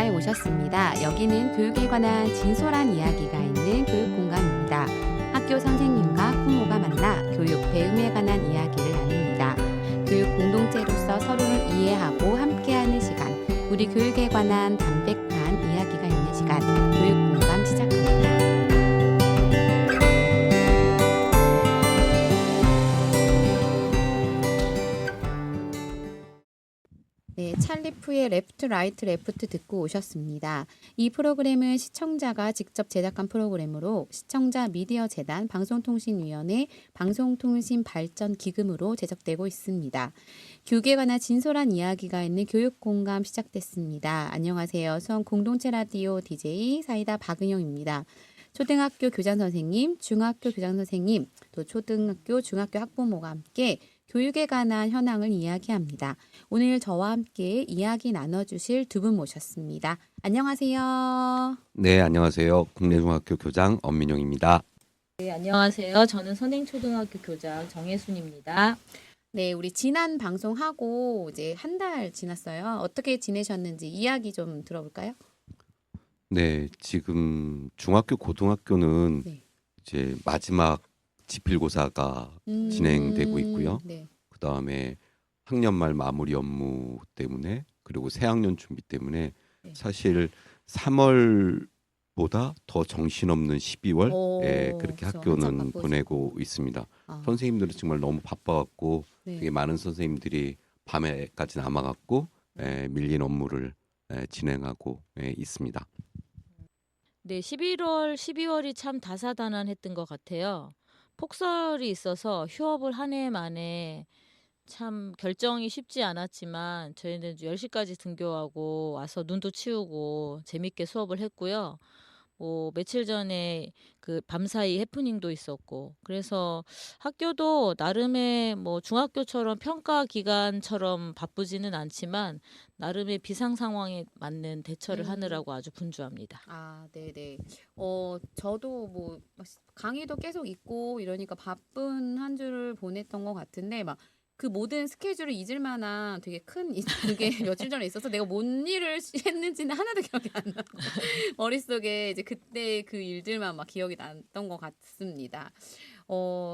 공간에 오셨습니다. 여기는 교육에 관한 진솔한 이야기가 있는 교육 공간입니다. 학교 선생님과 부모가 만나 교육, 배움에 관한 이야기를 나눕니다. 교육 공동체로서 서로를 이해하고 함께하는 시간, 우리 교육에 관한 담백한 이야기가 있는 시간, 교육 공간 시작합니다. 네, 찰리푸의 레프트 라이트 레프트 듣고 오셨습니다. 이 프로그램은 시청자가 직접 제작한 프로그램으로 시청자 미디어 재단 방송통신위원회 방송통신발전기금으로 제작되고 있습니다. 교육에 관한 진솔한 이야기가 있는 교육공감 시작됐습니다. 안녕하세요. 수원 공동체 라디오 DJ 사이다 박은영입니다. 초등학교 교장선생님, 중학교 교장선생님, 또 초등학교, 중학교 학부모가 함께 교육에 관한 현황을 이야기합니다. 오늘 저와 함께 이야기 나눠주실 두 분 모셨습니다. 안녕하세요. 네, 안녕하세요. 국내중학교 교장 엄민용입니다. 네, 안녕하세요. 저는 선행초등학교 교장 정혜순입니다. 네, 우리 지난 방송하고 이제 한 달 지났어요. 어떻게 지내셨는지 이야기 좀 들어볼까요? 네, 지금 중학교, 고등학교는 네. 이제 마지막 지필고사가 진행되고 있고요. 네. 그 다음에 학년 말 마무리 업무 때문에 그리고 새학년 준비 때문에 네. 사실 3월보다 더 정신없는 12월 그렇게 그렇죠. 학교는 한참 바쁘시고. 보내고 있습니다. 아, 선생님들은 정말 너무 바빠갖고 네. 되게 많은 선생님들이 밤에까지 남아갖고 밀린 업무를 진행하고 있습니다. 네, 11월, 12월이 참 다사다난했던 것 같아요. 폭설이 있어서 휴업을 한 해 만에 참 결정이 쉽지 않았지만 저희는 10시까지 등교하고 와서 눈도 치우고 재밌게 수업을 했고요. 뭐 며칠 전에 그 밤사이 해프닝도 있었고 그래서 학교도 나름의 뭐 중학교처럼 평가 기간처럼 바쁘지는 않지만 나름의 비상 상황에 맞는 대처를 하느라고 아주 분주합니다. 아, 네네. 저도 뭐 강의도 계속 있고 이러니까 바쁜 한 주를 보냈던 것 같은데 막 그 모든 스케줄을 잊을 만한 되게 큰 그게 며칠 전에 있어서 내가 뭔 일을 했는지는 하나도 기억이 안 나고 머릿속에 이제 그때 그 일들만 막 기억이 났던 것 같습니다.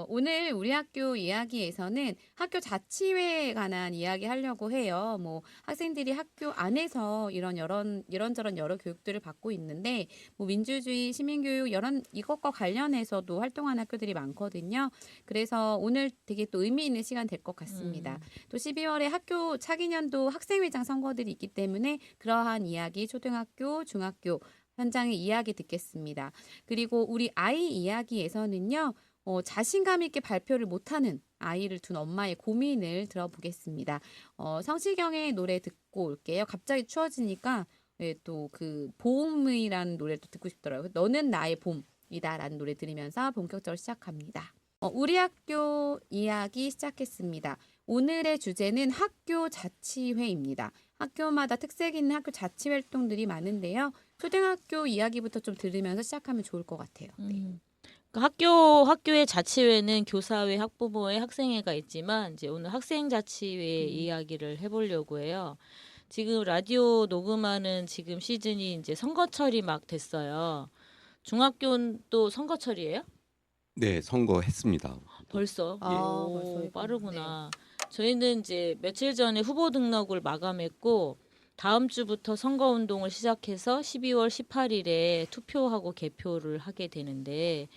오늘 우리 학교 이야기에서는 학교 자치회에 관한 이야기 하려고 해요. 뭐 학생들이 학교 안에서 이런저런 여러 교육들을 받고 있는데 뭐 민주주의, 시민교육 이것과 관련해서도 활동하는 학교들이 많거든요. 그래서 오늘 되게 또 의미 있는 시간 될 것 같습니다. 또 12월에 학교 차기년도 학생회장 선거들이 있기 때문에 그러한 이야기 초등학교, 중학교 현장의 이야기 듣겠습니다. 그리고 우리 아이 이야기에서는요. 자신감 있게 발표를 못하는 아이를 둔 엄마의 고민을 들어보겠습니다. 성시경의 노래 듣고 올게요. 갑자기 추워지니까 또 그 봄이라는 노래를 또 듣고 싶더라고요. 너는 나의 봄이다라는 노래 들으면서 본격적으로 시작합니다. 우리 학교 이야기 시작했습니다. 오늘의 주제는 학교 자치회입니다. 학교마다 특색 있는 학교 자치 활동들이 많은데요. 초등학교 이야기부터 좀 들으면서 시작하면 좋을 것 같아요. 네. 학교의 자치회는 교사회, 학부모회, 학생회가 있지만 이제 오늘 학생 자치회 이야기를 해보려고 해요. 지금 라디오 녹음하는 지금 시즌이 이제 선거철이 막 됐어요. 중학교는 또 선거철이에요? 네, 선거했습니다. 벌써? 오, 벌써 빠르구나. 저희는 이제 며칠 전에 후보 등록을 마감했고 다음 주부터 선거운동을 시작해서 12월 18일에 투표하고 개표를 하게 되는데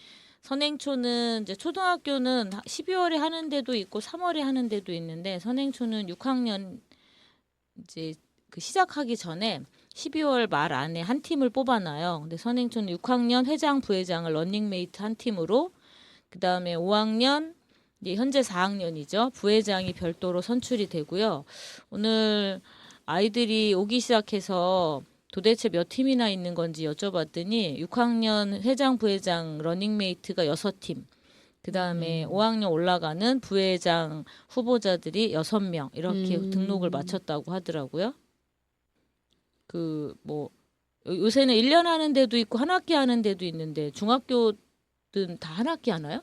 선행초는 이제 초등학교는 12월에 하는 데도 있고 3월에 하는 데도 있는데 선행초는 6학년 이제 그 시작하기 전에 12월 말 안에 한 팀을 뽑아놔요. 근데 선행초는 6학년 회장, 부회장을 런닝메이트 한 팀으로 그다음에 5학년 이제 현재 4학년이죠. 부회장이 별도로 선출이 되고요. 오늘 아이들이 오기 시작해서 도대체 몇 팀이나 있는 건지 여쭤봤더니 6학년 회장, 부회장, 러닝메이트가 6팀. 그다음에 5학년 올라가는 부회장 후보자들이 6명 이렇게 등록을 마쳤다고 하더라고요. 그 뭐 요새는 1년 하는 데도 있고 한 학기 하는 데도 있는데 중학교는 다 한 학기 하나요?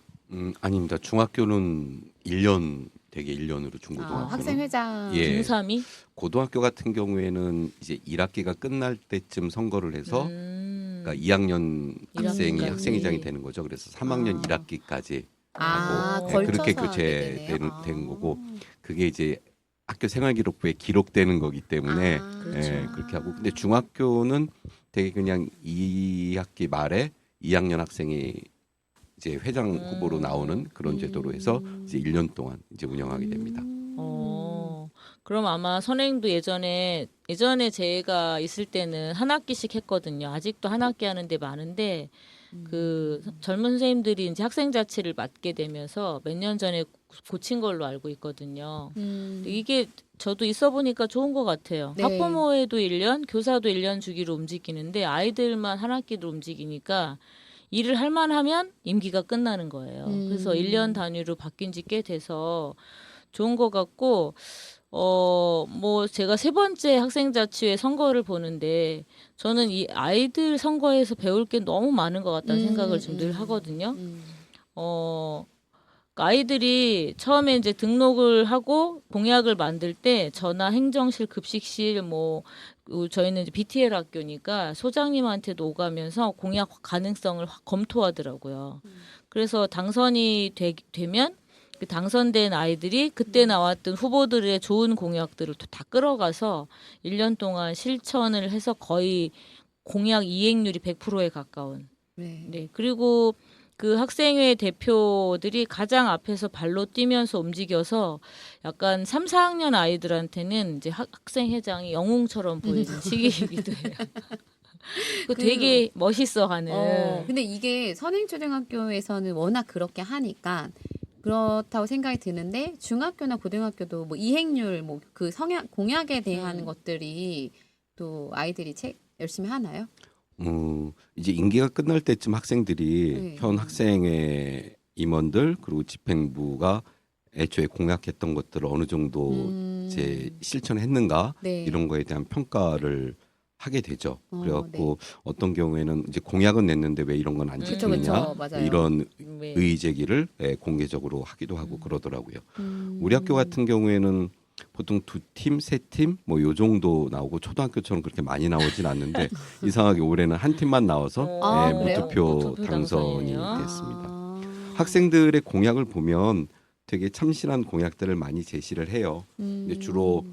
아닙니다. 중학교는 1년 되게 1년으로 중고등학교는. 학생회장. 예. 중3이? 고등학교 같은 경우에는 이제 1학기가 끝날 때쯤 선거를 해서 그러니까 2학년 학생이 1학기까지. 학생회장이 되는 거죠. 그래서 3학년 1학기까지 하고 걸쳐서 그렇게 하게 되네요. 교체되는 거고 그게 이제 학교 생활기록부에 기록되는 거기 때문에 그렇죠. 그렇게 하고 근데 중학교는 되게 그냥 2학기 말에 2학년 학생이 이제 회장 후보로 나오는 그런 제도로 해서 이제 1년 동안 이제 운영하게 됩니다. 그럼 아마 선생님도 예전에 제가 있을 때는 한 학기씩 했거든요. 아직도 한 학기 하는 데 많은데 그 젊은 선생님들이 이제 학생 자치를 맡게 되면서 몇 년 전에 고친 걸로 알고 있거든요. 근데 이게 저도 있어 보니까 좋은 것 같아요. 네. 학부모에도 1년, 교사도 1년 주기로 움직이는데 아이들만 한 학기로 움직이니까 일을 할 만하면 임기가 끝나는 거예요. 그래서 1년 단위로 바뀐 지 꽤 돼서 좋은 것 같고 뭐 제가 세 번째 학생자치회 선거를 보는데 저는 이 아이들 선거에서 배울 게 너무 많은 것 같다는 생각을 좀 늘 하거든요. 아이들이 처음에 이제 등록을 하고 공약을 만들 때 전화 행정실 급식실 뭐 저희는 이제 BTL 학교니까 소장님한테도 오가면서 공약 가능성을 검토하더라고요. 그래서 당선이 되면 그 당선된 아이들이 그때 나왔던 후보들의 좋은 공약들을 다 끌어가서 1년 동안 실천을 해서 거의 공약 이행률이 100%에 가까운. 네. 그리고 그 학생회 대표들이 가장 앞에서 발로 뛰면서 움직여서 약간 3, 4학년 아이들한테는 이제 학생회장이 영웅처럼 보이는 시기이기도 해요. 되게 멋있어하는. 근데 이게 선행초등학교에서는 워낙 그렇게 하니까 그렇다고 생각이 드는데 중학교나 고등학교도 뭐 이행률 뭐 그 성향 공약에 대한 것들이 또 아이들이 열심히 하나요? 이제 임기가 끝날 때쯤 학생들이 네. 현 학생회 임원들 그리고 집행부가 애초에 공약했던 것들을 어느 정도 이제 실천했는가 네. 이런 거에 대한 평가를 하게 되죠. 그래갖고 네. 어떤 경우에는 이제 공약은 냈는데 왜 이런 건 안 그쵸, 지키느냐 맞아요. 이런 네. 의의 제기를 공개적으로 하기도 하고 그러더라고요. 우리 학교 같은 경우에는 보통 2팀, 3팀 뭐 요 정도 나오고 초등학교처럼 그렇게 많이 나오진 않는데 이상하게 올해는 한 팀만 나와서 그래요? 무투표 무투표 당선이 당선이네요. 됐습니다. 학생들의 공약을 보면 되게 참신한 공약들을 많이 제시를 해요. 근데 주로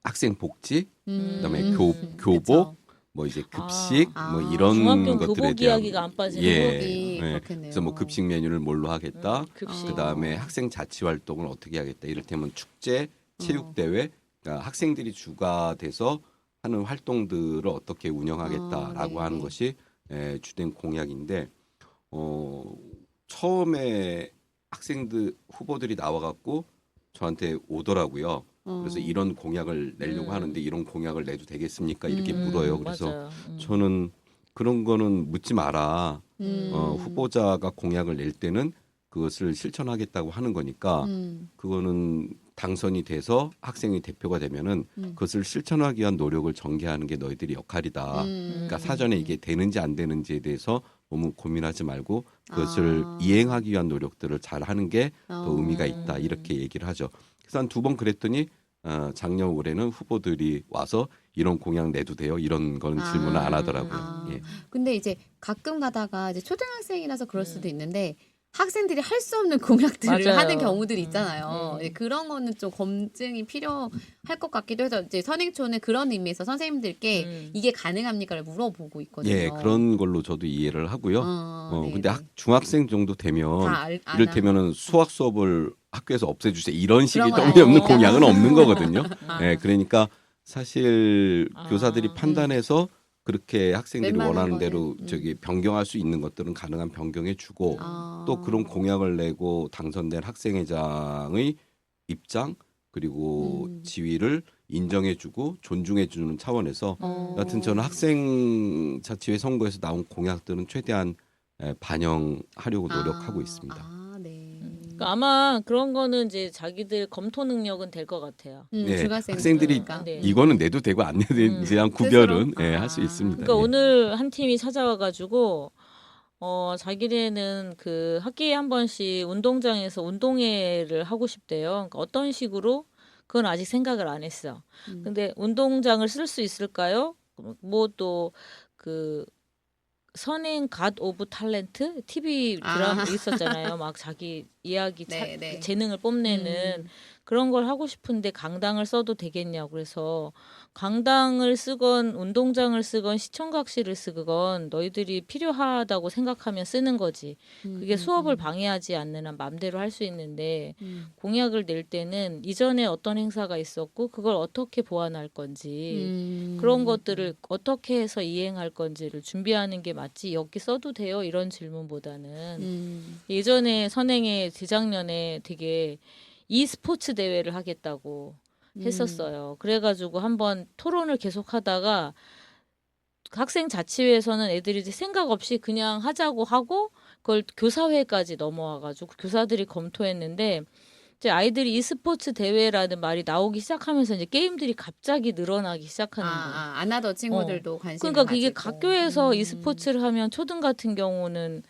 학생 복지, 그다음에 교복, 그쵸. 뭐 이제 급식, 아. 뭐 이런 중학교 것들에 교복 대한 이야기가 안 빠지는 교복이 예. 그렇겠네요. 그래서 뭐 급식 메뉴를 뭘로 하겠다. 급식. 그다음에 학생 자치 활동을 어떻게 하겠다. 이를테면 축제, 체육 대회, 그러니까 학생들이 주가 돼서 하는 활동들을 어떻게 운영하겠다라고 네, 하는 네. 것이 주된 공약인데 처음에 학생들 후보들이 나와갖고 저한테 오더라고요. 그래서 이런 공약을 내려고 하는데 이런 공약을 내도 되겠습니까? 이렇게 물어요. 그래서 맞아요. 저는 그런 거는 묻지 마라. 후보자가 공약을 낼 때는 그것을 실천하겠다고 하는 거니까 그거는 당선이 돼서 학생이 대표가 되면은 그것을 실천하기 위한 노력을 전개하는 게 너희들이 역할이다. 그러니까 사전에 이게 되는지 안 되는지에 대해서 너무 고민하지 말고 그것을 이행하기 위한 노력들을 잘 하는 게 더 의미가 있다. 이렇게 얘기를 하죠. 그래서 한 2번 그랬더니 작년 올해는 후보들이 와서 이런 공약 내도 돼요. 이런 거는 질문을 안 하더라고요. 예. 근데 이제 가끔 가다가 이제 초등학생이라서 그럴 수도 있는데 학생들이 할 수 없는 공약들을 맞아요. 하는 경우들이 있잖아요. 예, 그런 거는 좀 검증이 필요할 것 같기도 해서 이제 선행초는 그런 의미에서 선생님들께 이게 가능합니까를 물어보고 있거든요. 예, 그런 걸로 저도 이해를 하고요. 네네. 근데 중학생 정도 되면 다 아나? 이를테면은 수학 수업을 학교에서 없애주세요. 이런 식의 그런 거 터무니없는 아니에요? 공약은 없는 거거든요. 아. 예, 그러니까 사실 아. 교사들이 판단해서 그렇게 학생들이 웬만한 원하는 대로 거는, 저기 변경할 수 있는 것들은 가능한 변경해 주고 또 그런 공약을 내고 당선된 학생회장의 입장 그리고 지위를 인정해주고 존중해주는 차원에서 여하튼 저는 학생자치회 선거에서 나온 공약들은 최대한 반영하려고 노력하고 있습니다. 네. 그러니까 아마 그런 거는 이제 자기들 검토 능력은 될 것 같아요. 네, 중학생 학생들이 네. 이거는 내도 되고 안 내도 되는지 대한 구별은 스스로? 할 수 있습니다. 그러니까 예. 오늘 한 팀이 찾아와가지고 자기네는 그 학기에 한 번씩 운동장에서 운동회를 하고 싶대요. 그러니까 어떤 식으로? 그건 아직 생각을 안 했어. 근데 운동장을 쓸 수 있을까요? 뭐 또 그 선행 갓 오브 탤런트 TV 드라마 아. 있었잖아요. 막 자기 이야기 네, 네. 재능을 뽐내는 그런 걸 하고 싶은데 강당을 써도 되겠냐고 그래서 강당을 쓰건 운동장을 쓰건 시청각실을 쓰건 너희들이 필요하다고 생각하면 쓰는 거지. 그게 수업을 방해하지 않는 한 맘대로 할 수 있는데 공약을 낼 때는 이전에 어떤 행사가 있었고 그걸 어떻게 보완할 건지 그런 것들을 어떻게 해서 이행할 건지를 준비하는 게 맞지 여기 써도 돼요 이런 질문보다는 예전에 선행에 재작년에 되게 e스포츠 대회를 하겠다고 했었어요. 그래가지고 한번 토론을 계속 하다가 학생 자치회에서는 애들이 이제 생각 없이 그냥 하자고 하고 그걸 교사회까지 넘어와가지고 교사들이 검토했는데 이제 아이들이 e스포츠 대회라는 말이 나오기 시작하면서 이제 게임들이 갑자기 늘어나기 시작하는 거예요. 안 하던 친구들도 관심을 그러니까 그게 가지고. 학교에서 e스포츠를 하면 초등 같은 경우는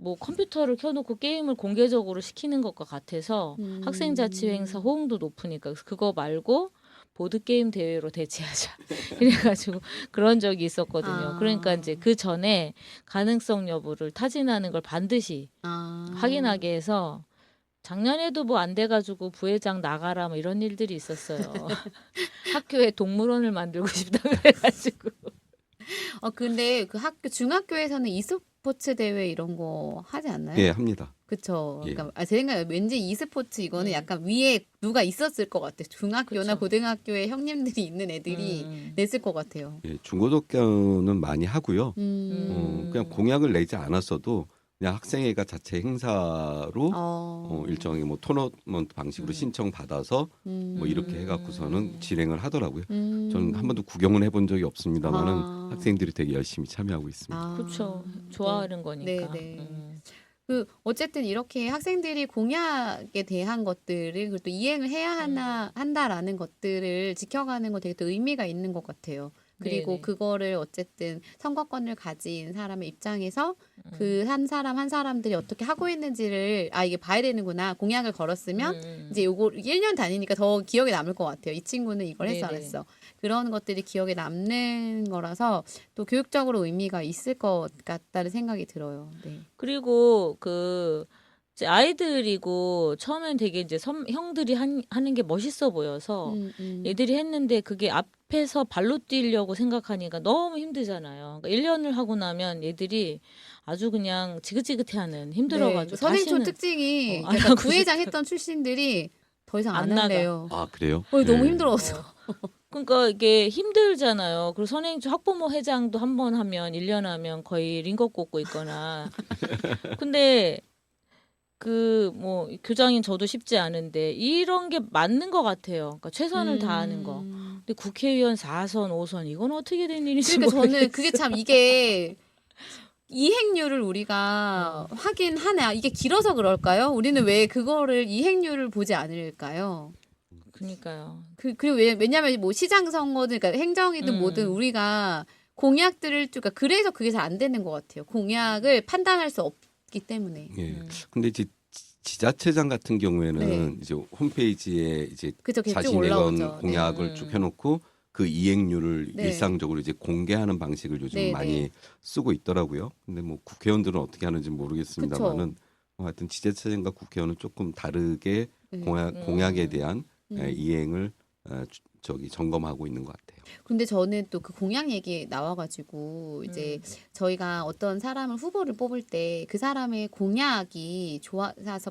뭐 컴퓨터를 켜놓고 게임을 공개적으로 시키는 것과 같아서 학생자치회 행사 호응도 높으니까 그래서 그거 말고 보드게임 대회로 대체하자 이래가지고 그런 적이 있었거든요. 그러니까 이제 그 전에 가능성 여부를 타진하는 걸 반드시 확인하게 해서 작년에도 뭐 안 돼가지고 부회장 나가라 뭐 이런 일들이 있었어요. 학교에 동물원을 만들고 싶다 그래가지고. 근데 그 중학교에서는 e스포츠 대회 이런 거 하지 않나요? 예, 합니다. 그쵸. 예. 그러니까 제 생각에 왠지 e스포츠 이거는 약간 위에 누가 있었을 것 같아요. 중학교나 그쵸. 고등학교에 형님들이 있는 애들이 냈을 것 같아요. 예, 중고등학교는 많이 하고요. 그냥 공약을 내지 않았어도 그냥 학생회가 자체 행사로 일종의 뭐 토너먼트 방식으로 신청 받아서 뭐 이렇게 해갖고서는 진행을 하더라고요. 저는 한 번도 구경은 해본 적이 없습니다만은 학생들이 되게 열심히 참여하고 있습니다. 그렇죠. 좋아하는 거니까. 네. 어쨌든 이렇게 학생들이 공약에 대한 것들을 그리고 또 이행을 해야 한다라는 것들을 지켜가는 거 되게 또 의미가 있는 것 같아요. 그리고 네네. 그거를 어쨌든 선거권을 가진 사람의 입장에서 그 한 사람 한 사람들이 어떻게 하고 있는지를 이게 봐야 되는구나. 공약을 걸었으면 이제 요거 1년 다니니까 더 기억에 남을 것 같아요. 이 친구는 이걸 했어 안 네네. 했어. 그런 것들이 기억에 남는 거라서 또 교육적으로 의미가 있을 것 같다는 생각이 들어요. 네. 그리고 그 이제 아이들이고 처음엔 되게 이제 형들이 하는 게 멋있어 보여서 애들이 했는데 그게 앞에서 발로 뛰려고 생각하니까 너무 힘들잖아요. 그러니까 1년을 하고 나면 애들이 아주 그냥 지긋지긋해하는 힘들어가지고 선행초 다시는 특징이 안 그러니까 하고 부회장 했던 출신들이 더 이상 안 안 나가. 할래요. 아, 그래요? 너무 예. 힘들어서. 그러니까 이게 힘들잖아요. 그리고 선행주 학부모 회장도 한 번 하면 1년 하면 거의 링거 꽂고 있거나. 근데 그 뭐 교장인 저도 쉽지 않은데 이런 게 맞는 것 같아요. 그러니까 최선을 다하는 거. 근데 국회의원 4선, 5선 이건 어떻게 된 일인지 그러니까 저는 모르겠어요. 그게 참 이게 이행률을 우리가 확인하냐 이게 길어서 그럴까요? 우리는 왜 그거를 이행률을 보지 않을까요? 그러니까요. 그리고 왜냐면 뭐 시장 선거든 그러니까 행정이든 뭐든 우리가 공약들을 그러니까 그래서 그게 잘 안 되는 것 같아요. 공약을 판단할 수 없기 때문에. 예. 근데 이제 지자체장 같은 경우에는 네. 이제 홈페이지에 이제 그쵸, 그게 쭉 자신의 올라오죠. 공약을 쭉 해놓고 그 이행률을 네. 일상적으로 이제 공개하는 방식을 요즘 네, 많이 네. 쓰고 있더라고요. 근데 뭐 국회의원들은 어떻게 하는지 모르겠습니다만은 하여튼 지자체장과 국회의원은 조금 다르게 공약에 대한 이행을 점검하고 있는 것 같아요. 근데 저는 또 그 공약 얘기 나와가지고 이제 저희가 어떤 사람을 후보를 뽑을 때 그 사람의 공약이 좋아서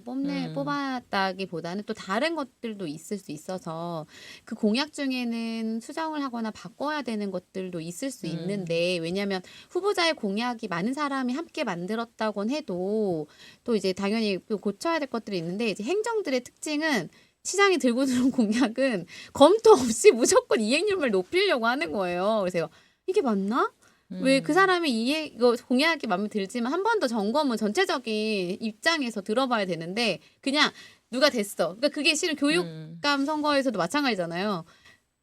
뽑았다기보다는 또 다른 것들도 있을 수 있어서 그 공약 중에는 수정을 하거나 바꿔야 되는 것들도 있을 수 있는데 왜냐하면 후보자의 공약이 많은 사람이 함께 만들었다곤 해도 또 이제 당연히 또 고쳐야 될 것들이 있는데 이제 행정들의 특징은 시장이 들고 들어온 공약은 검토 없이 무조건 이행률만 높이려고 하는 거예요. 그래서 이게 맞나? 왜 그 사람의 이거 공약이 마음에 들지만 한 번 더 점검은 전체적인 입장에서 들어봐야 되는데 그냥 누가 됐어. 그러니까 그게 실은 교육감 선거에서도 마찬가지잖아요.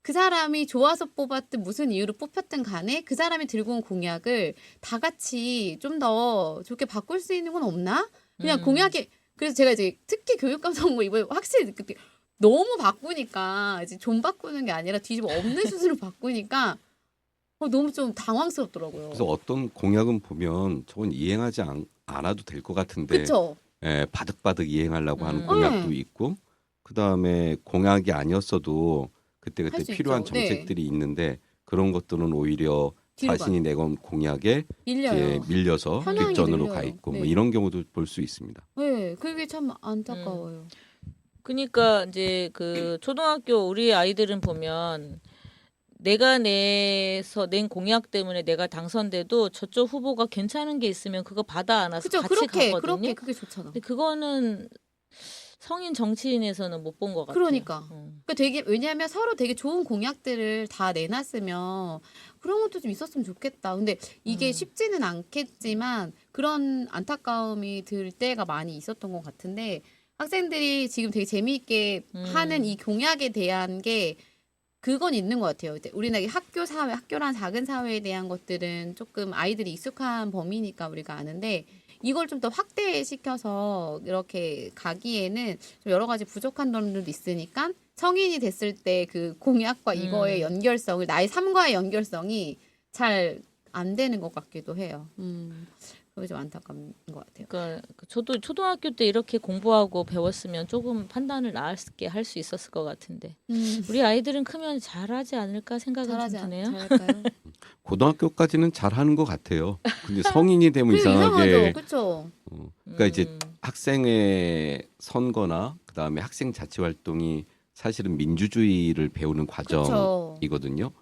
그 사람이 좋아서 뽑았든 무슨 이유로 뽑혔든 간에 그 사람이 들고 온 공약을 다 같이 좀 더 좋게 바꿀 수 있는 건 없나? 그냥 공약이 그래서 제가 이제 특히 교육감 선거 이번에 확실히 느꼈게 너무 바꾸니까 이제 좀 바꾸는 게 아니라 뒤집어 엎는 수준으로 바꾸니까 너무 좀 당황스럽더라고요. 그래서 어떤 공약은 보면 저건 이행하지 않아도 될 것 같은데 그렇죠. 예, 바득바득 이행하려고 하는 음. 공약도 네. 있고 그다음에 공약이 아니었어도 할 그때그때 수 필요한 있죠. 네. 정책들이 있는데 그런 것들은 오히려 뒤로 자신이 내건 공약에 이제 밀려요. 밀려서 현황이 뒷전으로 밀려요. 가 있고 뭐 네. 이런 경우도 볼 수 있습니다. 네, 그게 참 안타까워요. 그러니까 이제 그 초등학교 우리 아이들은 보면 내가 내서 낸 공약 때문에 내가 당선돼도 저쪽 후보가 괜찮은 게 있으면 그거 받아 안아서 그죠? 같이 그렇게 가거든요. 그게 좋잖아. 근데 그거는 성인 정치인에서는 못 본 것 같아요. 그러니까. 그러니까 되게 왜냐하면 서로 되게 좋은 공약들을 다 내놨으면 그런 것도 좀 있었으면 좋겠다. 근데 이게 쉽지는 않겠지만 그런 안타까움이 들 때가 많이 있었던 것 같은데 학생들이 지금 되게 재미있게 하는 이 공약에 대한 게 그건 있는 것 같아요. 이제 우리나라 학교 사회, 학교란 작은 사회에 대한 것들은 조금 아이들이 익숙한 범위니까 우리가 아는데 이걸 좀 더 확대시켜서 이렇게 가기에는 좀 여러 가지 부족한 점들도 있으니까 성인이 됐을 때 그 공약과 이거의 연결성을 나의 삶과의 연결성이 잘 안 되는 것 같기도 해요. 그게 좀 안타까운 것 같아요. 그러니까 저도 초등학교 때 이렇게 공부하고 배웠으면 조금 판단을 나았게 할 수 있었을 것 같은데 우리 아이들은 크면 잘하지 않을까 생각은 잘하지 좀 드네요. 잘할까요? 고등학교까지는 잘하는 것 같아요. 근데 성인이 되면 그게 이상하게 이상하죠, 그렇죠? 그러니까 이제 학생의 선거나 그다음에 학생 자치 활동이 사실은 민주주의를 배우는 그쵸. 과정이거든요.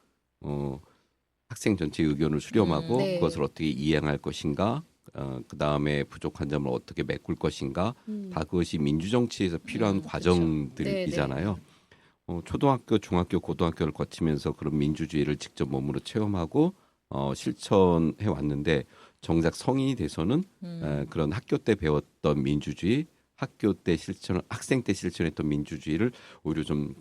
학생 전체 의견을 수렴하고 네. 그것을 어떻게 이행할 것인가, 그다음에 부족한 점을 어떻게 메꿀 것인가, 다 그것이 민주정치에서 필요한 그쵸. 과정들이잖아요. 초등학교, 중학교, 고등학교를 거치면서 그런 민주주의를 직접 몸으로 체험하고 실천해 왔는데 정작 성인이 돼서는 그런 학교 때 배웠던 민주주의, 학교 때 학생 때 실천했던 민주주의를 오히려 좀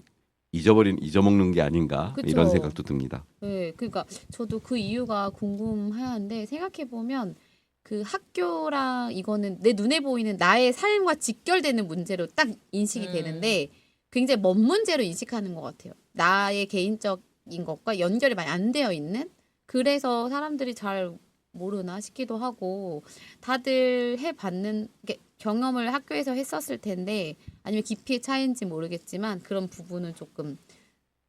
잊어먹는 게 아닌가 그쵸. 이런 생각도 듭니다. 네, 그러니까 저도 그 이유가 궁금한데 생각해 보면 그 학교랑 이거는 내 눈에 보이는 나의 삶과 직결되는 문제로 딱 인식이 되는데 굉장히 먼 문제로 인식하는 것 같아요. 나의 개인적인 것과 연결이 많이 안 되어 있는 그래서 사람들이 잘 모르나 싶기도 하고 다들 해봤는 경험을 학교에서 했었을 텐데 아니면 깊이의 차이인지 모르겠지만 그런 부분은 조금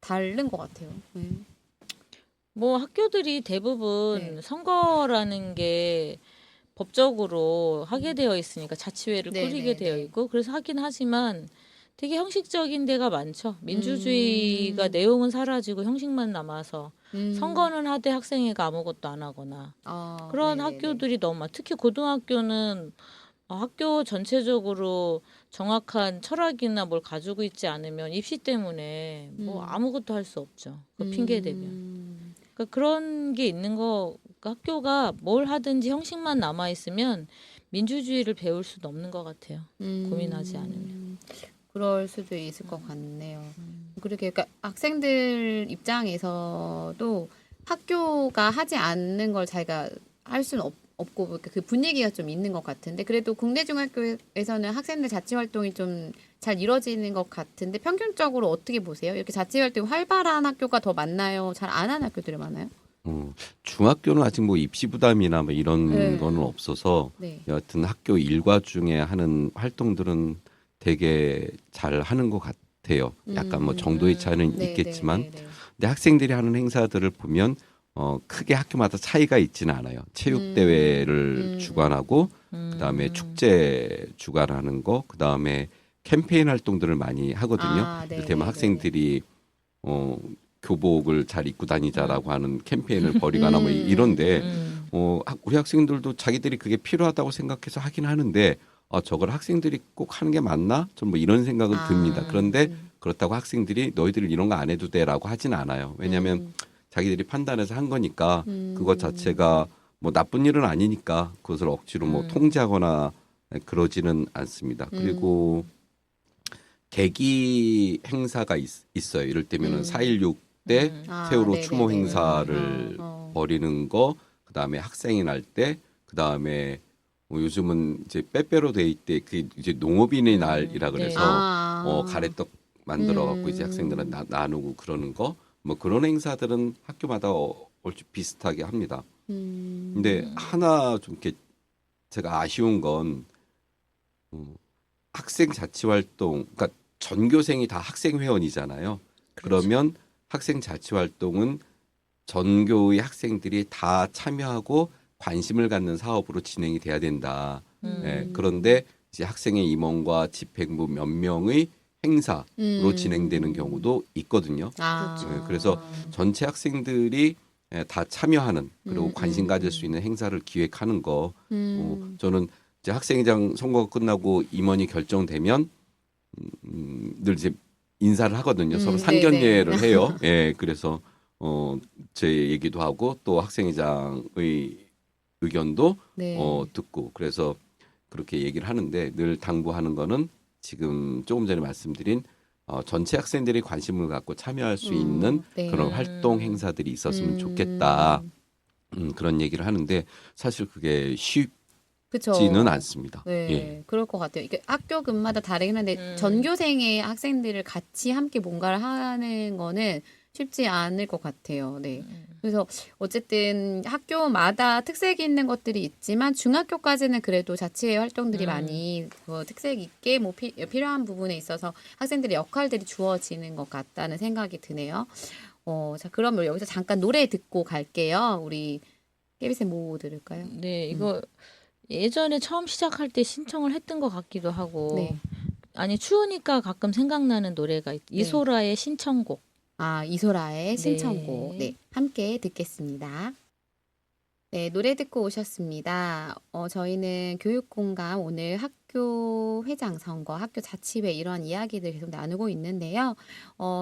다른 것 같아요. 네. 뭐 학교들이 대부분 네. 선거라는 게 법적으로 하게 되어 있으니까 자치회를 네, 꾸리게 네, 되어 네. 있고 그래서 하긴 하지만 되게 형식적인 데가 많죠. 민주주의가 내용은 사라지고 형식만 남아서 선거는 하되 학생회가 아무것도 안 하거나 그런 네네네. 학교들이 너무 많아. 특히 고등학교는 학교 전체적으로 정확한 철학이나 뭘 가지고 있지 않으면 입시 때문에 뭐 아무것도 할 수 없죠. 그 핑계 대면. 그러니까 그런 게 있는 거 학교가 뭘 하든지 형식만 남아 있으면 민주주의를 배울 수도 없는 것 같아요. 고민하지 않으면. 그럴 수도 있을 것 같네요. 그러니까 학생들 입장에서도 학교가 하지 않는 걸 자기가 할 수는 없고 그 분위기가 좀 있는 것 같은데 그래도 국내 중학교에서는 학생들 자치 활동이 좀 잘 이루어지는 것 같은데 평균적으로 어떻게 보세요? 이렇게 자치 활동이 활발한 학교가 더 많나요? 잘 안 하는 학교들이 많아요? 중학교는 아직 뭐 입시 부담이나 뭐 이런 네. 거는 없어서 네. 여하튼 학교 일과 중에 하는 활동들은 되게 잘 하는 것 같아요. 약간 뭐 정도의 차이는 네, 있겠지만 네, 네, 네. 근데 학생들이 하는 행사들을 보면 크게 학교마다 차이가 있지는 않아요. 체육 대회를 주관하고 그다음에 축제 주관하는 거, 그다음에 캠페인 활동들을 많이 하거든요. 네, 이를테면 네, 학생들이 교복을 잘 입고 다니자라고 하는 캠페인을 벌이거나 뭐 이런데 우리 학생들도 자기들이 그게 필요하다고 생각해서 하긴 하는데 저걸 학생들이 꼭 하는 게 맞나? 좀 뭐 이런 생각은 듭니다. 그런데 그렇다고 학생들이 너희들 이런 거 안 해도 돼라고 하진 않아요. 왜냐하면 자기들이 판단해서 한 거니까 그것 자체가 뭐 나쁜 일은 아니니까 그것을 억지로 뭐 통제하거나 그러지는 않습니다. 그리고 계기 행사가 있어요. 이럴 때면은 4.16 때 세월호 네네네. 추모 행사를 벌이는 거, 그다음에 학생이 날 때, 그다음에 요즘은 이제 빼빼로 데이 때 그 이제 농업인의 날이라 그래서 가래떡 만들어 갖고 이제 학생들한테 나누고 그러는 거, 뭐 그런 행사들은 학교마다 얼추 비슷하게 합니다. 근데 하나 좀 이렇게 제가 아쉬운 건 학생 자치 활동, 그러니까 전교생이 다 학생 회원이잖아요. 그렇죠. 그러면 학생 자치 활동은 전교의 학생들이 다 참여하고 관심을 갖는 사업으로 진행이 돼야 된다. 예, 그런데 이제 학생의 임원과 집행부 몇 명의 행사로 진행되는 경우도 있거든요. 예, 그래서 전체 학생들이 다 참여하는 그리고 관심 가질 수 있는 행사를 기획하는 거 저는 이제 학생회장 선거가 끝나고 임원이 결정되면 늘 이제 인사를 하거든요. 서로 상견례를 해요. 예, 그래서 제 얘기도 하고 또 학생회장의 의견도 듣고 그래서 그렇게 얘기를 하는데 늘 당부하는 거는 지금 조금 전에 말씀드린 전체 학생들이 관심을 갖고 참여할 수 있는 그런 활동 행사들이 있었으면 좋겠다. 그런 얘기를 하는데 사실 그게 쉽지는 않습니다. 네, 예. 그럴 것 같아요. 이게 학교급마다 다르긴 한데 전교생의 학생들을 같이 함께 뭔가를 하는 거는 쉽지 않을 것 같아요. 네. 그래서 어쨌든 학교마다 특색이 있는 것들이 있지만 중학교까지는 그래도 자치회 활동들이 많이 특색 있게 뭐 필요한 부분에 있어서 학생들의 역할들이 주어지는 것 같다는 생각이 드네요. 자, 그러면 여기서 잠깐 노래 듣고 갈게요. 우리 깨비쌤 뭐 들을까요? 네, 이거 예전에 처음 시작할 때 신청을 했던 것 같기도 하고 네. 아니 추우니까 가끔 생각나는 노래가 이소라의 신청곡. 이소라의 신청곡. 네, 함께 듣겠습니다. 네, 노래 듣고 오셨습니다. 저희는 교육공감 오늘 학교 회장 선거, 학교 자치회 이런 이야기들 계속 나누고 있는데요.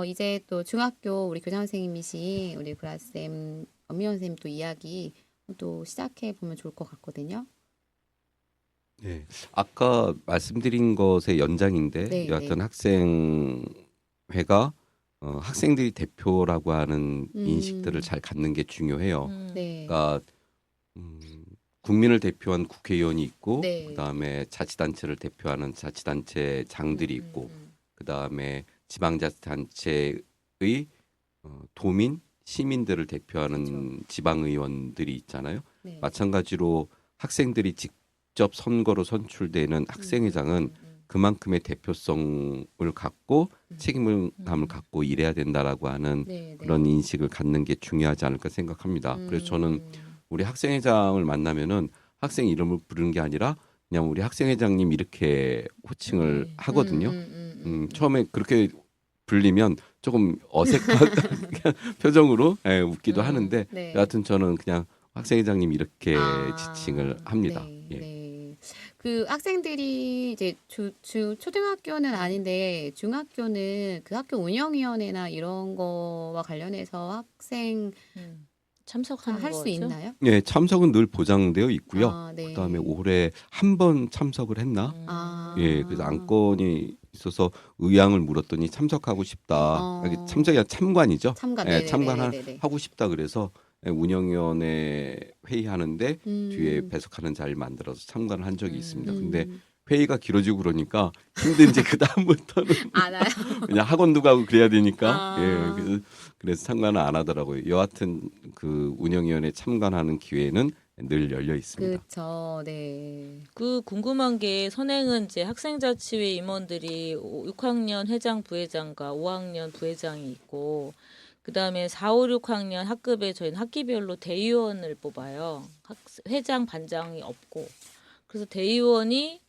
이제 또 중학교 우리 교장 선생님이신 우리 구라쌤, 엄미연 선생님 또 이야기 또 시작해 보면 좋을 것 같거든요. 네. 아까 말씀드린 것의 연장인데 여하튼 학생회가 학생들이 대표라고 하는 인식들을 잘 갖는 게 중요해요. 그러니까 국민을 대표한 국회의원이 있고 그다음에 자치단체를 대표하는 자치단체장들이 있고 그다음에 지방자치단체의 도민, 시민들을 대표하는 지방의원들이 있잖아요. 마찬가지로 학생들이 직접 선거로 선출되는 학생회장은 그만큼의 대표성을 갖고 책임감을 갖고 일해야 된다라고 하는 그런 인식을 갖는 게 중요하지 않을까 생각합니다. 그래서 저는 우리 학생회장을 만나면은 학생 이름을 부르는 게 아니라 그냥 우리 학생회장님 이렇게 호칭을 하거든요. 처음에 그렇게 불리면 조금 어색한 표정으로 웃기도 하는데 여하튼 저는 그냥 학생회장님 이렇게 지칭을 합니다. 그 학생들이 이제 초등학교는 아닌데 중학교는 그 학교 운영위원회나 이런 거와 관련해서 학생 참석하는 할 수 있나요? 네, 참석은 늘 보장되어 있고요. 그다음에 올해 한 번 참석을 했나? 예, 그래서 안건이 있어서 의향을 물었더니 참석하고 싶다. 참석이 아니라 참관이죠. 참관하고 싶다 그래서 운영위원회 회의하는데 뒤에 배석하는 자리를 만들어서 참관을 한 적이 있습니다. 근데 회의가 길어지고 그러니까 힘든지 그 다음부터는 그냥 학원도 가고 그래야 되니까 그래서 참관을 안 하더라고요. 여하튼 그 운영위원회 참관하는 기회는 늘 열려 있습니다. 그렇죠. 네. 그 궁금한 게 선행은 이제 학생자치회 임원들이 6학년 회장 부회장과 5학년 부회장이 있고 그다음에 4, 5, 6학년 학급에 저희는 학기별로 대의원을 뽑아요. 회장, 반장이 없고. 그래서 대의원이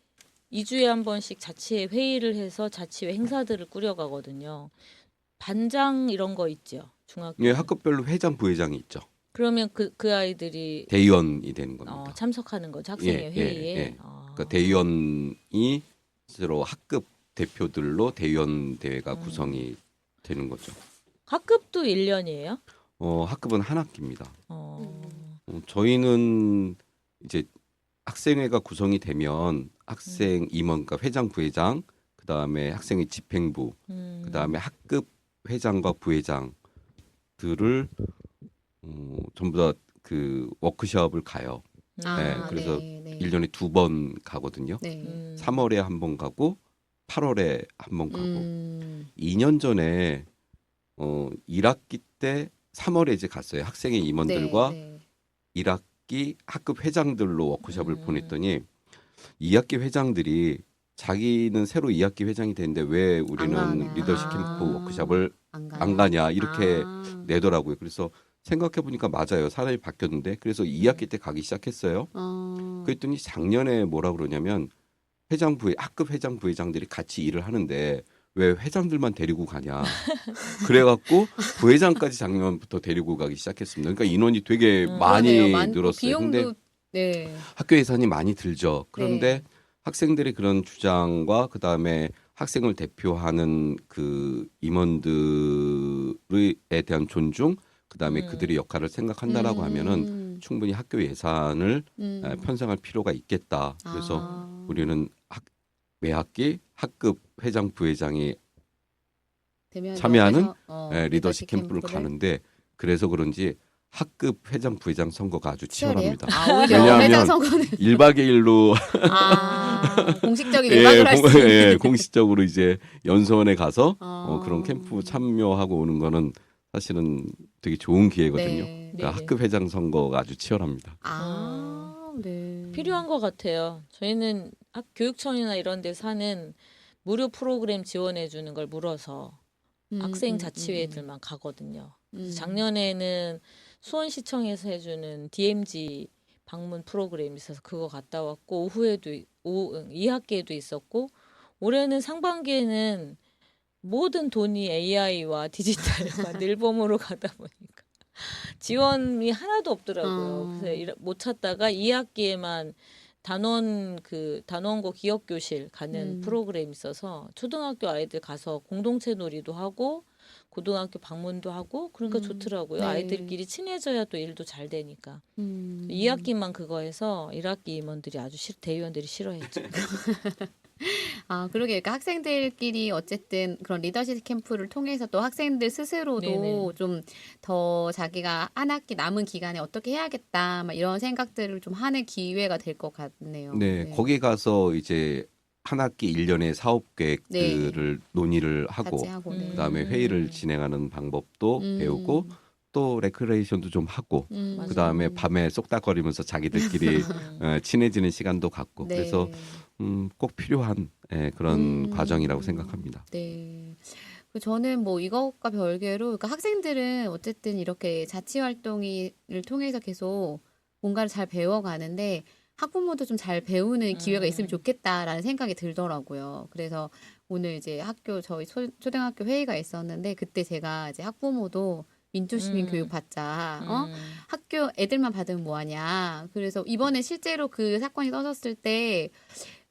2주에 한 번씩 자치회 회의를 해서 자치회 행사들을 꾸려가거든요. 반장 이런 거 있죠. 중학교. 예, 학급별로 회장, 부회장이 있죠. 그러면 그 아이들이 대의원이 되는 겁니다. 참석하는 거죠. 학생회 회의에. 그러니까 대의원이 스스로 학급 대표들로 대의원 대회가 구성이 되는 거죠. 학급도 1년이에요? 학급은 한 학기입니다. 저희는 이제 학생회가 구성이 되면 학생 임원, 그러니까 회장, 부회장, 그다음에 학생회 집행부, 그다음에 학급 회장과 부회장 들을 전부 다 그 워크숍을 가요. 네, 그래서 네. 1년에 2번 가거든요. 네. 3월에 한 번 가고 8월에 한 번 가고 2년 전에 1학기 때 3월에 이제 갔어요. 학생회 임원들과 네. 1학기 학급 회장들로 워크숍을 보냈더니 2학기 회장들이 자기는 새로 2학기 회장이 됐는데 왜 우리는 가냐. 리더십 캠프 워크숍을 안 가냐 이렇게 내더라고요. 그래서 생각해 보니까 맞아요. 사람이 바뀌었는데 그래서 2학기 때 가기 시작했어요. 그랬더니 작년에 뭐라 그러냐면 학급 회장 부회장들이 같이 일을 하는데 왜 회장들만 데리고 가냐. 그래갖고 부회장까지 작년부터 데리고 가기 시작했습니다. 그러니까 인원이 되게 많이 많고 늘었어요. 근데 비용도 네. 학교 예산이 많이 들죠. 그런데 학생들의 그런 주장과 그다음에 학생을 대표하는 그 임원들에 대한 존중, 그다음에 그들의 역할을 생각한다라고 하면은 충분히 학교 예산을 편성할 필요가 있겠다. 그래서 우리는 매 학기 학급 회장 부회장이 참여하는 리더십 캠프를 가는데 그래서 그런지 학급 회장 부회장 선거가 아주 치열합니다. 오히려 왜냐하면 회장 선거는 1박 2일로 공식적인 음악을 할 수 있는 공식적으로 이제 연수원에 가서 그런 캠프 참여하고 오는 거는 사실은 되게 좋은 기회거든요. 그러니까 학급 회장 선거가 아주 치열합니다. 네. 필요한 것 같아요. 저희는 교육청이나 이런 데서 하는 무료 프로그램 지원해 주는 걸 물어서 학생 자치회들만 가거든요. 작년에는 수원시청에서 해주는 DMZ 방문 프로그램이 있어서 그거 갔다 왔고 오후에도 2학기에도 있었고 올해는 상반기에는 모든 돈이 AI와 디지털과 늘봄으로 가다 보니까 지원이 하나도 없더라고요. 그래서 못 찾다가 2학기에만 단원고 기억교실 가는 프로그램이 있어서 초등학교 아이들 가서 공동체 놀이도 하고 고등학교 방문도 하고 그러니까 좋더라고요. 네. 아이들끼리 친해져야 또 일도 잘 되니까. 2학기만 그거 해서 1학기 임원들이 대의원들이 싫어했죠. 그러게 그러니까 학생들끼리 어쨌든 그런 리더십 캠프를 통해서 또 학생들 스스로도 좀 더 자기가 한 학기 남은 기간에 어떻게 해야겠다 막 이런 생각들을 좀 하는 기회가 될 것 같네요. 네, 거기 가서 이제 한 학기 1년의 사업 계획들을 논의를 하고 같이 하고 그다음에 회의를 진행하는 방법도 배우고 또 레크레이션도 좀 하고 그다음에 밤에 쏙닥거리면서 자기들끼리 친해지는 시간도 갖고 그래서 꼭 필요한 그런 과정이라고 생각합니다. 네. 저는 뭐 이것과 별개로 그러니까 학생들은 어쨌든 이렇게 자치 활동을 통해서 계속 뭔가를 잘 배워가는데 학부모도 좀 잘 배우는 기회가 있으면 좋겠다라는 생각이 들더라고요. 그래서 오늘 이제 저희 초등학교 회의가 있었는데 그때 제가 이제 학부모도 민주시민 교육 받자. 학교 애들만 받으면 뭐하냐. 그래서 이번에 실제로 그 사건이 터졌을 때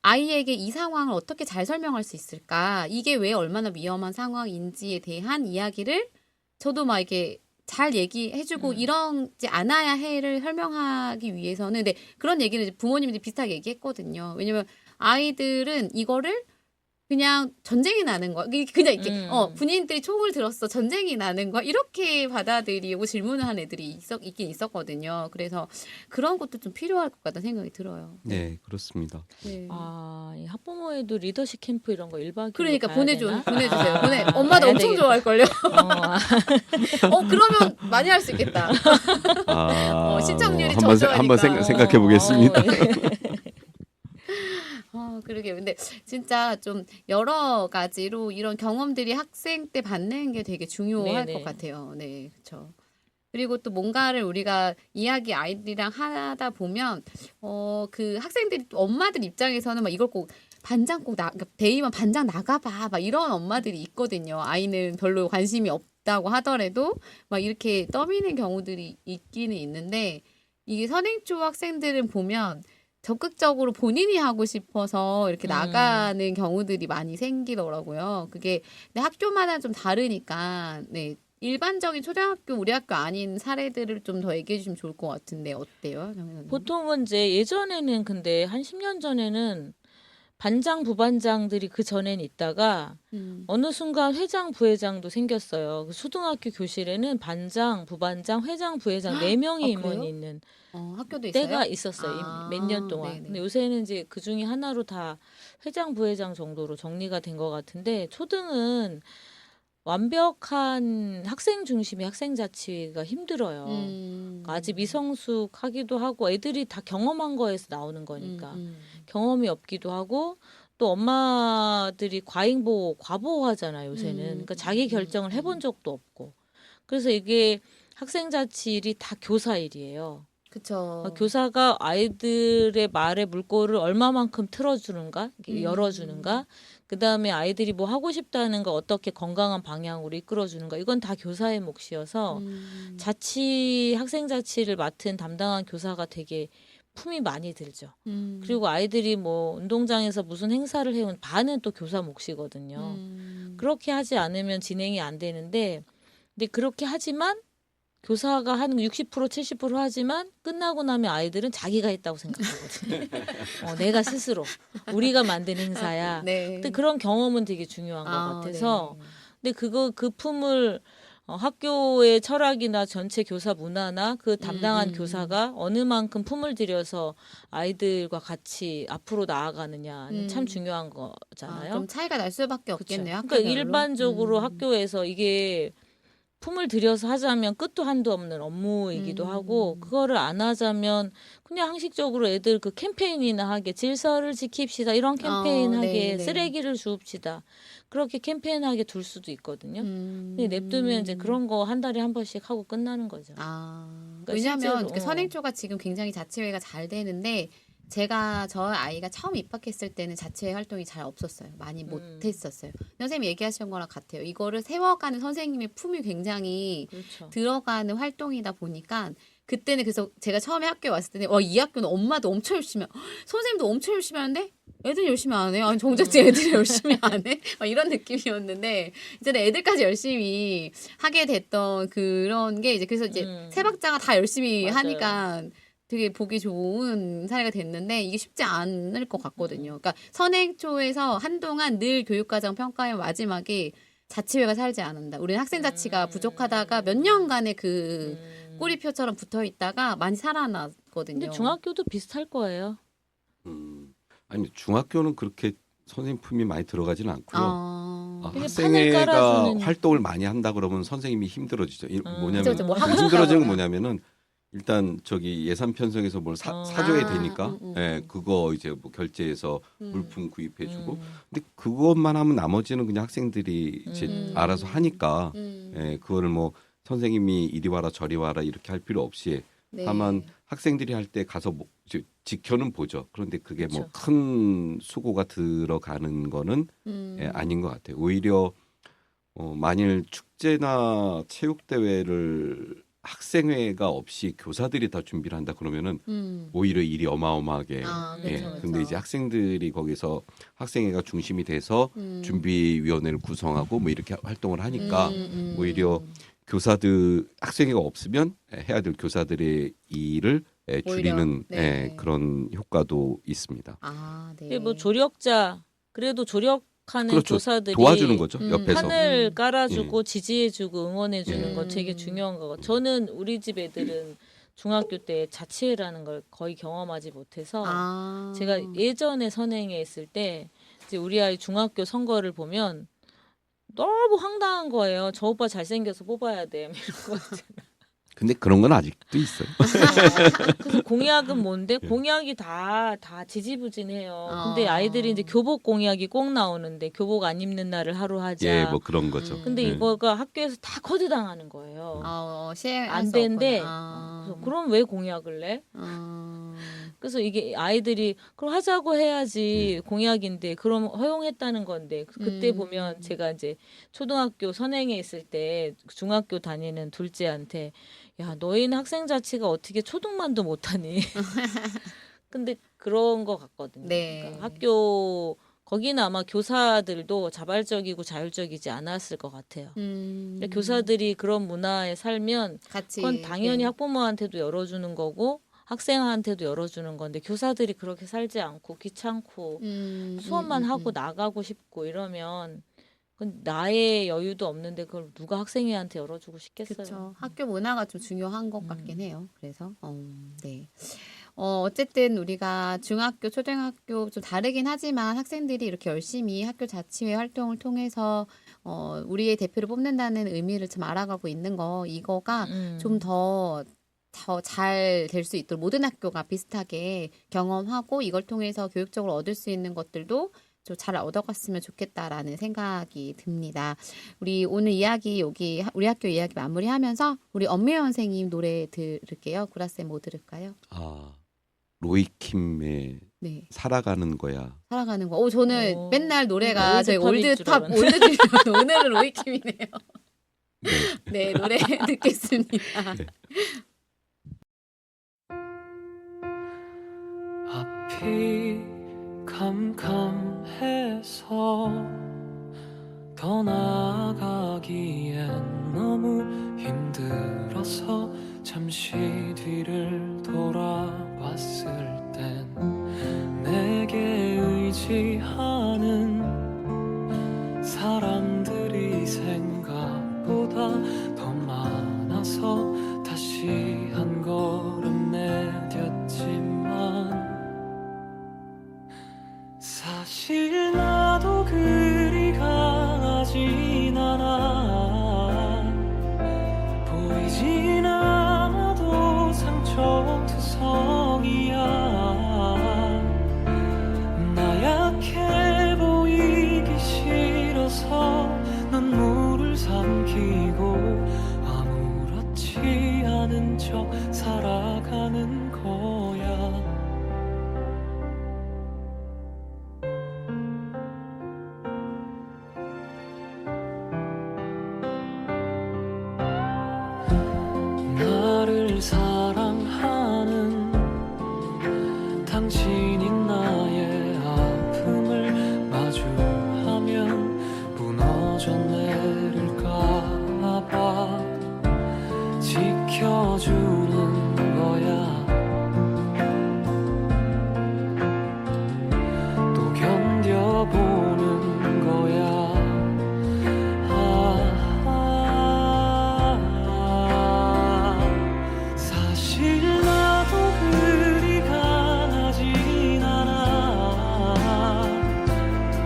아이에게 이 상황을 어떻게 잘 설명할 수 있을까? 이게 왜 얼마나 위험한 상황인지에 대한 이야기를 저도 막 이렇게 잘 얘기해주고 이러지 않아야 해를 설명하기 위해서는 근데 그런 얘기는 이제 부모님들이 비슷하게 얘기했거든요. 왜냐면 아이들은 이거를 그냥 전쟁이 나는 거야. 그냥 이렇게 군인들이 총을 들었어. 전쟁이 나는 거야. 이렇게 받아들이고 질문을 한 애들이 있긴 있었거든요. 그래서 그런 것도 좀 필요할 것 같다는 생각이 들어요. 네, 그렇습니다. 네. 이 학부모에도 리더십 캠프 이런 거 1박 2일 그러니까 보내주세요. 되나? 엄마도 해야 엄청 되겠다. 좋아할걸요. 그러면 많이 할 수 있겠다. 시청률이 한번 저조하니까. 생각해 보겠습니다. 그러게. 근데 진짜 좀 여러 가지로 이런 경험들이 학생 때 받는 게 되게 중요할 것 같아요. 네, 그렇죠. 그리고 또 뭔가를 우리가 아이들이랑 하다 보면 그 학생들이 또 엄마들 입장에서는 막 이걸 꼭 반장 그러니까 대의만 반장 나가봐 막 이런 엄마들이 있거든요. 아이는 별로 관심이 없다고 하더라도 막 이렇게 떠미는 경우들이 있기는 있는데 이게 선행초 학생들은 보면 적극적으로 본인이 하고 싶어서 이렇게 나가는 경우들이 많이 생기더라고요. 그게 근데 학교마다 좀 다르니까 네. 일반적인 초등학교 우리 학교 아닌 사례들을 좀 더 얘기해 주시면 좋을 것 같은데 어때요? 보통은 이제 예전에는 근데 한 10년 전에는 반장 부반장들이 그 전엔 있다가 어느 순간 회장 부회장도 생겼어요. 그 초등학교 교실에는 반장 부반장 회장 부회장 4명의 임원이 그래요? 있는 학교도 있어요? 때가 있었어요. 몇 년 동안. 네네. 근데 요새는 이제 그 중에 하나로 다 회장 부회장 정도로 정리가 된 것 같은데 초등은 완벽한 학생 중심의 학생 자치가 힘들어요. 아직 미성숙하기도 하고 애들이 다 경험한 거에서 나오는 거니까 경험이 없기도 하고 또 엄마들이 과보호하잖아요 요새는. 그러니까 자기 결정을 해본 적도 없고 그래서 이게 학생 자치일이 다 교사 일이에요. 그쵸. 교사가 아이들의 말의 물꼬를 얼마만큼 틀어주는가, 열어주는가, 그 다음에 아이들이 뭐 하고 싶다는 거 어떻게 건강한 방향으로 이끌어주는가, 이건 다 교사의 몫이어서 자치, 학생 자치를 맡은 담당한 교사가 되게 품이 많이 들죠. 그리고 아이들이 뭐 운동장에서 무슨 행사를 해온 반은 또 교사 몫이거든요. 그렇게 하지 않으면 진행이 안 되는데, 근데 그렇게 하지만 교사가 하는 60% 70% 하지만 끝나고 나면 아이들은 자기가 했다고 생각하거든요. 내가 스스로 우리가 만든 행사야. 네. 근데 그런 경험은 되게 중요한 것 같아서 근데 그 품을 학교의 철학이나 전체 교사 문화나 그 담당한 교사가 어느 만큼 품을 들여서 아이들과 같이 앞으로 나아가느냐는 참 중요한 거잖아요. 그럼 차이가 날 수밖에 그쵸? 없겠네요. 그러니까 학교별로. 일반적으로 학교에서 이게 품을 들여서 하자면 끝도 한도 없는 업무이기도 하고 그거를 안 하자면 그냥 형식적으로 애들 그 캠페인이나 하게 질서를 지킵시다 이런 캠페인 하게 네네. 쓰레기를 주웁시다 그렇게 캠페인하게 둘 수도 있거든요. 근데 냅두면 이제 그런 거 한 달에 한 번씩 하고 끝나는 거죠. 그러니까 왜냐하면 실제로, 그 선행초가 지금 굉장히 자치회가 잘 되는데 저 아이가 처음 입학했을 때는 자치회 활동이 잘 없었어요. 많이 못했었어요. 선생님이 얘기하신 거랑 같아요. 이거를 세워가는 선생님의 품이 굉장히 그렇죠. 들어가는 활동이다 보니까 그때는 그래서 제가 처음에 학교에 왔을 때는 이 학교는 엄마도 엄청 열심히 선생님도 엄청 열심히 하는데 애들이 열심히 안 해. 아니 정작 애들이 열심히 안 해. 이런 느낌이었는데 이제는 애들까지 열심히 하게 됐던 그런 게 이제 그래서 이제 세 박자가 다 열심히 맞아요. 하니까 되게 보기 좋은 사례가 됐는데 이게 쉽지 않을 것 같거든요. 그러니까 선행초에서 한동안 늘 교육과정 평가의 마지막에 자치회가 살지 않는다. 우리는 학생 자치가 부족하다가 몇 년간의 그 꼬리표처럼 붙어 있다가 많이 살아났거든요. 근데 중학교도 비슷할 거예요. 아니 중학교는 그렇게 선생님 품이 많이 들어가지는 않고요. 되게 판을 학생회가 깔아주는- 활동을 많이 한다 그러면 선생님이 힘들어지죠. 뭐냐면 그쵸, 뭐 하고 힘들어지는 건 싶다거나. 뭐냐면은 일단 저기 예산 편성해서 뭘 사줘야 되니까 그거 이제 뭐 결제해서 물품 구입해주고 근데 그것만 하면 나머지는 그냥 학생들이 이제 알아서 하니까 그거를 뭐 선생님이 이리 와라 저리 와라 이렇게 할 필요 없이 네. 다만 학생들이 할 때 가서 뭐 지켜는 보죠. 그런데 그게 뭐 그렇죠. 큰 수고가 들어가는 거는 아닌 것 같아요. 오히려 만일 축제나 체육 대회를 학생회가 없이 교사들이 다 준비를 한다 그러면은 오히려 일이 어마어마하게 그렇죠. 근데 이제 학생들이 거기서 학생회가 중심이 돼서 준비위원회를 구성하고 뭐 이렇게 활동을 하니까 오히려 교사들 학생회가 없으면 해야 될 교사들의 일을 줄이는 네. 그런 효과도 있습니다. 근데 뭐 조력자 그래도 조력하는 그렇죠. 교사들이 도와주는 거죠. 옆에서. 판을 깔아주고 지지해주고 응원해주는 거 되게 중요한 거. 저는 우리 집 애들은 중학교 때 자치회라는 걸 거의 경험하지 못해서 제가 예전에 선행에 있을 때 이제 우리 아이 중학교 선거를 보면 너무 황당한 거예요. 저 오빠 잘생겨서 뽑아야 돼. 이런 거 있잖아. 근데 그런 건 아직도 있어요. 그래서 공약은 뭔데? 공약이 다 지지부진해요. 근데 아이들이 이제 교복 공약이 꼭 나오는데 교복 안 입는 날을 하루 하자. 예, 뭐 그런 거죠. 근데 이거가 학교에서 다 커드당하는 거예요. 안 된대. 그래서 그럼 왜 공약을 내? 그래서 이게 아이들이 그럼 하자고 해야지 공약인데 그럼 허용했다는 건데 그때 보면 제가 이제 초등학교 선행에 있을 때 중학교 다니는 둘째한테 야 너희는 학생 자치가 어떻게 초등만도 못하니? 근데 그런 거 같거든요. 네. 그러니까 학교 거기는 아마 교사들도 자발적이고 자율적이지 않았을 것 같아요. 근데 교사들이 그런 문화에 살면 같이 그건 당연히 학부모한테도 열어주는 거고 학생한테도 열어주는 건데 교사들이 그렇게 살지 않고 귀찮고 수업만 하고 나가고 싶고 이러면 나의 여유도 없는데 그걸 누가 학생회한테 열어주고 싶겠어요. 그렇죠. 학교 문화가 좀 중요한 것 같긴 해요. 그래서 네. 어쨌든 우리가 중학교, 초등학교 좀 다르긴 하지만 학생들이 이렇게 열심히 학교 자치회 활동을 통해서 우리의 대표를 뽑는다는 의미를 좀 알아가고 있는 거 이거가 좀 더 잘 될 수 있도록 모든 학교가 비슷하게 경험하고 이걸 통해서 교육적으로 얻을 수 있는 것들도 좀 잘 얻어갔으면 좋겠다라는 생각이 듭니다. 우리 오늘 이야기 여기 우리 학교 이야기 마무리하면서 우리 엄미연 선생님 노래 들을게요. 구라쌤 뭐 들을까요? 로이킴의 네. 살아가는 거야. 살아가는 거. 저는 오, 맨날 노래가 저희 올드팝인 줄 올드팝, 알았네. 올드팝 오늘은 로이킴이네요. 네. 네, 노래 듣겠습니다. 네. 앞이 캄캄해서 더 나아가기엔 너무 힘들어서 잠시 뒤를 돌아봤을 땐 내게 의지하는 사람들이 생각보다 더 많아서 다시 한 걸음 내뎠지만 사실 나도 그리 강하진 않아 보이진 않아도 상처투성이야 나약해 보이기 싫어서 눈물을 삼키고 아무렇지 않은 척 살아가는 거야 나를 사랑하는 당신이 나의 아픔을 마주하면 무너져 내릴까봐 지켜주는 거야 또 견뎌보는 거야 사실 나도 그리 강하진 않아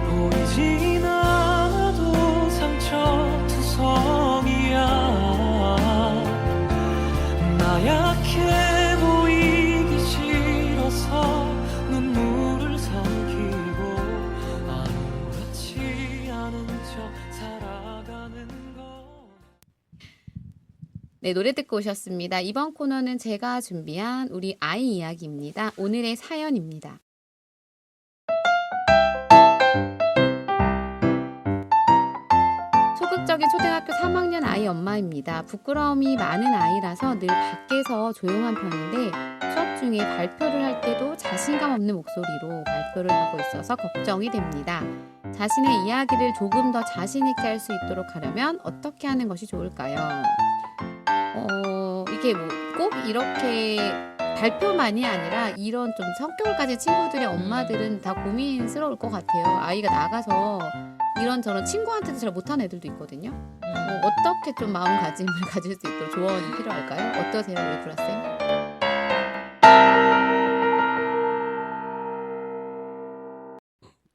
보이진 않아도 상처투성이야 나약해 보이기 싫어서 눈물을 삼키고 아무렇지 않은 척 살아가는 거 네, 노래 듣고 오셨습니다. 이번 코너는 제가 준비한 우리 아이 이야기입니다. 오늘의 사연입니다. 소극적인 초등학교 3학년 아이 엄마입니다. 부끄러움이 많은 아이라서 늘 밖에서 조용한 편인데 수업 중에 발표를 할 때도 자신감 없는 목소리로 발표를 하고 있어서 걱정이 됩니다. 자신의 이야기를 조금 더 자신 있게 할 수 있도록 하려면 어떻게 하는 것이 좋을까요? 이게 뭐 꼭 이렇게 발표만이 아니라 이런 좀 성격을 가진 친구들의 엄마들은 다 고민스러울 것 같아요. 아이가 나가서 이런저런 친구한테도 잘 못하는 애들도 있거든요. 어떻게 좀 마음가짐을 가질 수 있도록 조언이 필요할까요? 어떠세요, 우리 구라쌤?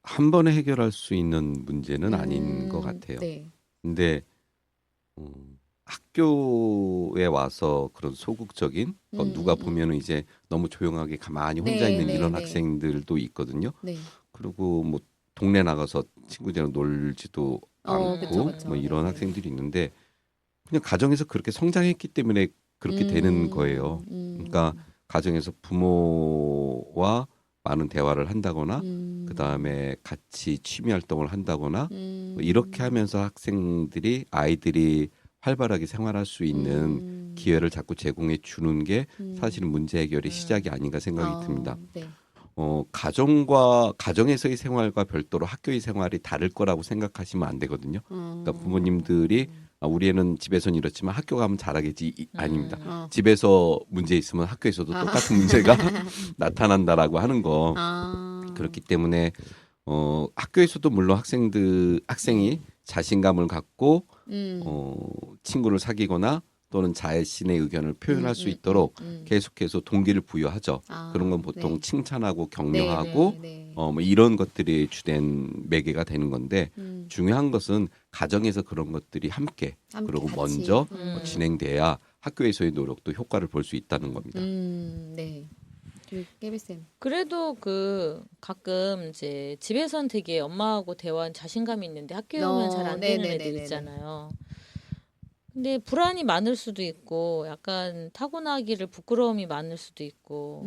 한 번에 해결할 수 있는 문제는 아닌 것 같아요. 네. 근데 학교에 와서 그런 소극적인 누가 보면은 이제 너무 조용하게 가만히 혼자 네, 있는 네, 이런 네. 학생들도 있거든요. 네. 그리고 뭐 동네 나가서 친구들이랑 놀지도 않고 그쵸. 뭐 이런 네, 네. 학생들이 있는데 그냥 가정에서 그렇게 성장했기 때문에 그렇게 되는 거예요. 그러니까 가정에서 부모와 많은 대화를 한다거나 그다음에 같이 취미 활동을 한다거나 뭐 이렇게 하면서 아이들이 활발하게 생활할 수 있는 기회를 자꾸 제공해 주는 게 사실은 문제 해결의 시작이 아닌가 생각이 듭니다. 네. 가정에서의 생활과 별도로 학교의 생활이 다를 거라고 생각하시면 안 되거든요. 그러니까 부모님들이 우리 애는 집에서는 이렇지만 학교 가면 잘하겠지 아닙니다. 어. 집에서 문제 있으면 학교에서도 똑같은 문제가 나타난다라고 하는 거. 그렇기 때문에 학교에서도 물론 학생이 자신감을 갖고 친구를 사귀거나 또는 자신의 의견을 표현할 수 있도록 계속해서 동기를 부여하죠. 그런 건 보통 네. 칭찬하고 격려하고 네. 뭐 이런 것들이 주된 매개가 되는 건데 중요한 것은 가정에서 그런 것들이 함께 그리고 같이. 먼저 진행돼야 학교에서의 노력도 효과를 볼 수 있다는 겁니다. 네. 깨비쌤. 그래도 그 가끔 이제 집에선 되게 엄마하고 대화한 자신감이 있는데 학교에 오면 잘 안 되는 애들 네네네네네. 있잖아요. 근데 불안이 많을 수도 있고 약간 타고나기를 부끄러움이 많을 수도 있고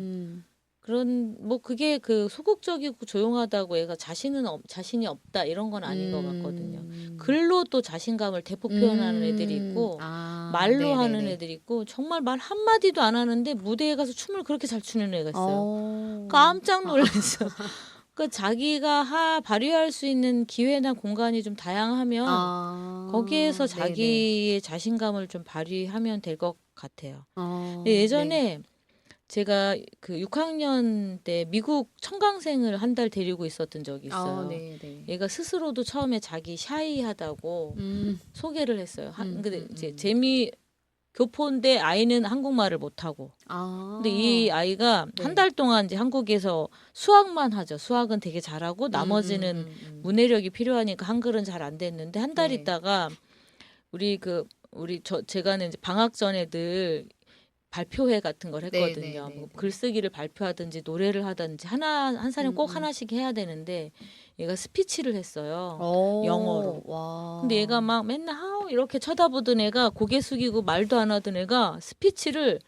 그런 뭐 그게 그 소극적이고 조용하다고 얘가 자신이 없다 이런 건 아닌 것 같거든요. 글로 또 자신감을 대폭 표현하는 애들이 있고 말로 네네네. 하는 애들이 있고 정말 말 한마디도 안 하는데 무대에 가서 춤을 그렇게 잘 추는 애가 있어요. 깜짝 놀랐어. 그 자기가 발휘할 수 있는 기회나 공간이 좀 다양하면 거기에서 네네. 자기의 자신감을 좀 발휘하면 될 것 같아요. 네. 예전에 제가 그 6학년 때 미국 청강생을 한 달 데리고 있었던 적이 있어요. 네네. 얘가 스스로도 처음에 자기 샤이하다고 소개를 했어요. 근데 이제 교포인데 아이는 한국말을 못하고. 근데 이 아이가 네. 한 달 동안 이제 한국에서 수학만 하죠. 수학은 되게 잘하고 나머지는 문해력이 필요하니까 한글은 잘 안 됐는데 한 달 네. 있다가 제가 이제 방학 전 애들 발표회 같은 걸 했거든요. 네. 뭐 글쓰기를 발표하든지 노래를 하든지 한 사람 꼭 하나씩 해야 되는데 얘가 스피치를 했어요. 영어로. 와. 근데 얘가 막 맨날 하우 이렇게 쳐다보던 애가 고개 숙이고 말도 안 하던 애가 스피치를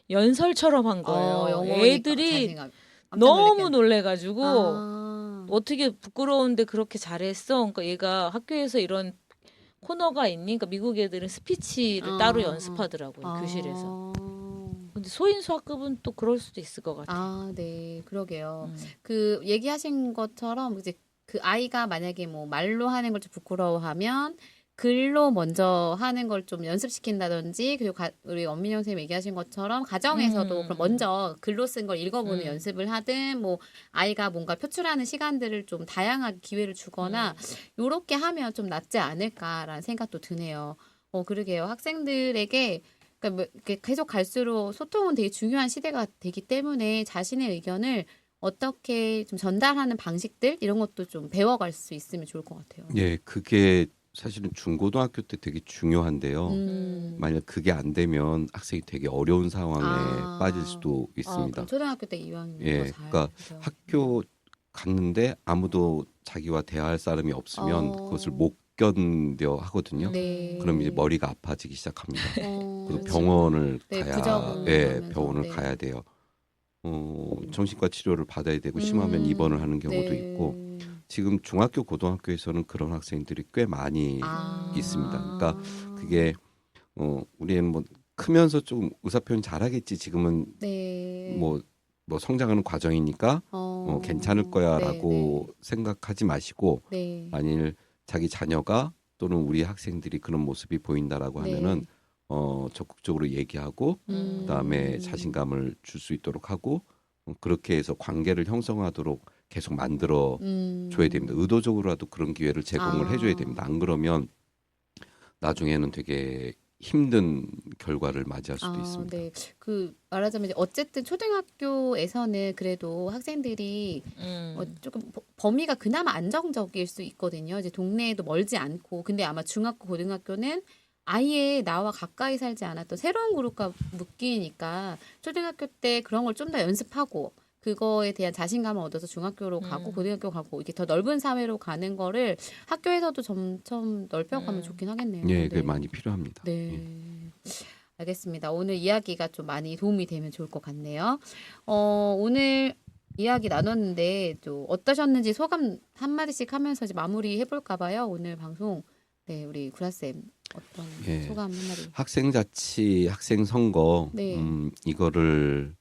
연설처럼 한 거예요. 영어니까 애들이 자신감. 깜짝 너무 놀랐겠네. 놀래가지고 아. 어떻게 부끄러운데 그렇게 잘했어? 그러니까 얘가 학교에서 이런 코너가 있니? 그러니까 미국 애들은 스피치를 따로 연습하더라고요, 교실에서. 근데 소인수학급은 또 그럴 수도 있을 것 같아요. 네, 그러게요. 그 얘기하신 것처럼 이제 그 아이가 만약에 뭐 말로 하는 걸 좀 부끄러워하면 글로 먼저 하는 걸 좀 연습시킨다든지 그리고 우리 엄민영 선생님 얘기하신 것처럼 가정에서도 그럼 먼저 글로 쓴 걸 읽어보는 연습을 하든 뭐 아이가 뭔가 표출하는 시간들을 좀 다양하게 기회를 주거나 요렇게 하면 좀 낫지 않을까라는 생각도 드네요. 그러게요. 학생들에게 그러니까 뭐 이렇게 계속 갈수록 소통은 되게 중요한 시대가 되기 때문에 자신의 의견을 어떻게 좀 전달하는 방식들 이런 것도 좀 배워갈 수 있으면 좋을 것 같아요. 예, 그게 사실은 중고등학교 때 되게 중요한데요. 만약 그게 안 되면 학생이 되게 어려운 상황에 빠질 수도 있습니다. 그럼 초등학교 때 이왕 예, 그러니까 학교 갔는데 아무도 자기와 대화할 사람이 없으면 그것을 못 견뎌 하거든요. 네. 그럼 이제 머리가 아파지기 시작합니다. 그리고 그렇죠. 병원을 네, 가야, 부작용 병원을 네. 가야 돼요. 정신과 치료를 받아야 되고 심하면 입원을 하는 경우도 네. 있고 지금 중학교, 고등학교에서는 그런 학생들이 꽤 많이 있습니다. 그러니까 그게 우리 애는 뭐 크면서 좀 의사표현 잘하겠지. 지금은 네. 뭐 성장하는 과정이니까 괜찮을 거야라고 생각하지 마시고 네. 만일 자기 자녀가 또는 우리 학생들이 그런 모습이 보인다라고 하면은 적극적으로 얘기하고 그다음에 자신감을 줄 수 있도록 하고 그렇게 해서 관계를 형성하도록 계속 만들어 줘야 됩니다. 의도적으로라도 그런 기회를 제공을 해줘야 됩니다. 안 그러면 나중에는 되게 힘든 결과를 맞이할 수도 있습니다. 네. 그 말하자면 이제 어쨌든 초등학교에서는 그래도 학생들이 조금 범위가 그나마 안정적일 수 있거든요. 이제 동네에도 멀지 않고. 근데 아마 중학교, 고등학교는 아예 나와 가까이 살지 않았던 새로운 그룹과 묶이니까 초등학교 때 그런 걸 좀 더 연습하고 그거에 대한 자신감을 얻어서 중학교로 가고 고등학교 가고 이렇게 더 넓은 사회로 가는 거를 학교에서도 점점 넓혀가면 좋긴 하겠네요. 예, 그게 많이 필요합니다. 네. 예. 알겠습니다. 오늘 이야기가 좀 많이 도움이 되면 좋을 것 같네요. 오늘 이야기 나눴는데 또 어떠셨는지 소감 한마디씩 하면서 이제 마무리 해볼까 봐요. 오늘 방송. 네, 우리 구라쌤 어떤 소감 한마디. 학생자치, 학생선거 네. 이거를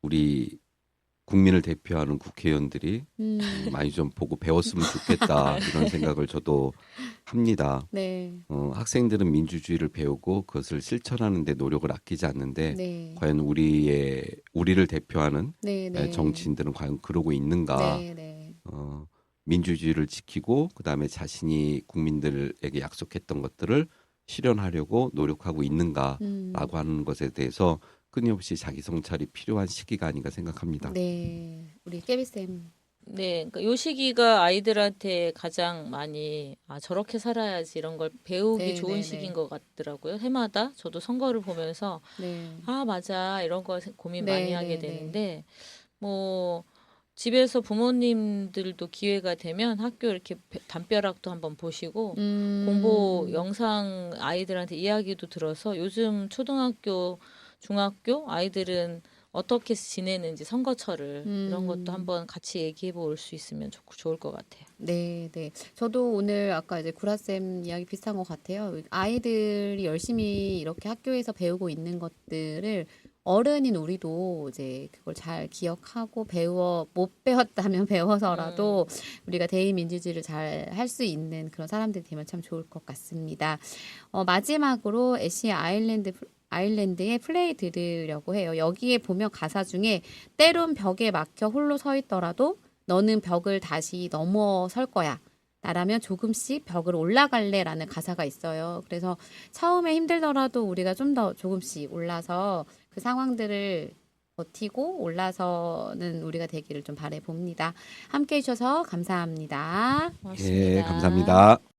우리 국민을 대표하는 국회의원들이 음. 많이 좀 보고 배웠으면 좋겠다 이런 생각을 저도 합니다. 네. 학생들은 민주주의를 배우고 그것을 실천하는 데 노력을 아끼지 않는데 네. 과연 우리를 대표하는 네, 네. 정치인들은 과연 그러고 있는가? 네, 네. 민주주의를 지키고 그다음에 자신이 국민들에게 약속했던 것들을 실현하려고 노력하고 있는가라고 하는 것에 대해서 끊임없이 자기 성찰이 필요한 시기가 아닌가 생각합니다. 네. 우리 깨비쌤. 네, 그러니까 요 시기가 아이들한테 가장 많이 저렇게 살아야지 이런 걸 배우기 네, 좋은 네, 시기인 네. 것 같더라고요. 해마다 저도 선거를 보면서 네. 맞아 이런 거 고민 네, 많이 하게 네, 네. 되는데 뭐 집에서 부모님들도 기회가 되면 학교 이렇게 담벼락도 한번 보시고 공부 영상 아이들한테 이야기도 들어서 요즘 초등학교, 중학교 아이들은 어떻게 지내는지 선거철을 이런 것도 한번 같이 얘기해 볼 수 있으면 좋을 것 같아요. 네, 네. 저도 오늘 아까 이제 구라쌤 이야기 비슷한 것 같아요. 아이들이 열심히 이렇게 학교에서 배우고 있는 것들을 어른인 우리도 이제 그걸 잘 기억하고 못 배웠다면 배워서라도 우리가 대의민주주의를 잘 할 수 있는 그런 사람들이 되면 참 좋을 것 같습니다. 마지막으로 애쉬 아일랜드의 플레이 들으려고 해요. 여기에 보면 가사 중에 때론 벽에 막혀 홀로 서 있더라도 너는 벽을 다시 넘어설 거야. 나라면 조금씩 벽을 올라갈래 라는 가사가 있어요. 그래서 처음에 힘들더라도 우리가 좀 더 조금씩 올라서 그 상황들을 버티고 올라서는 우리가 되기를 좀 바라봅니다. 함께 해주셔서 감사합니다. 고맙습니다. 예, 감사합니다.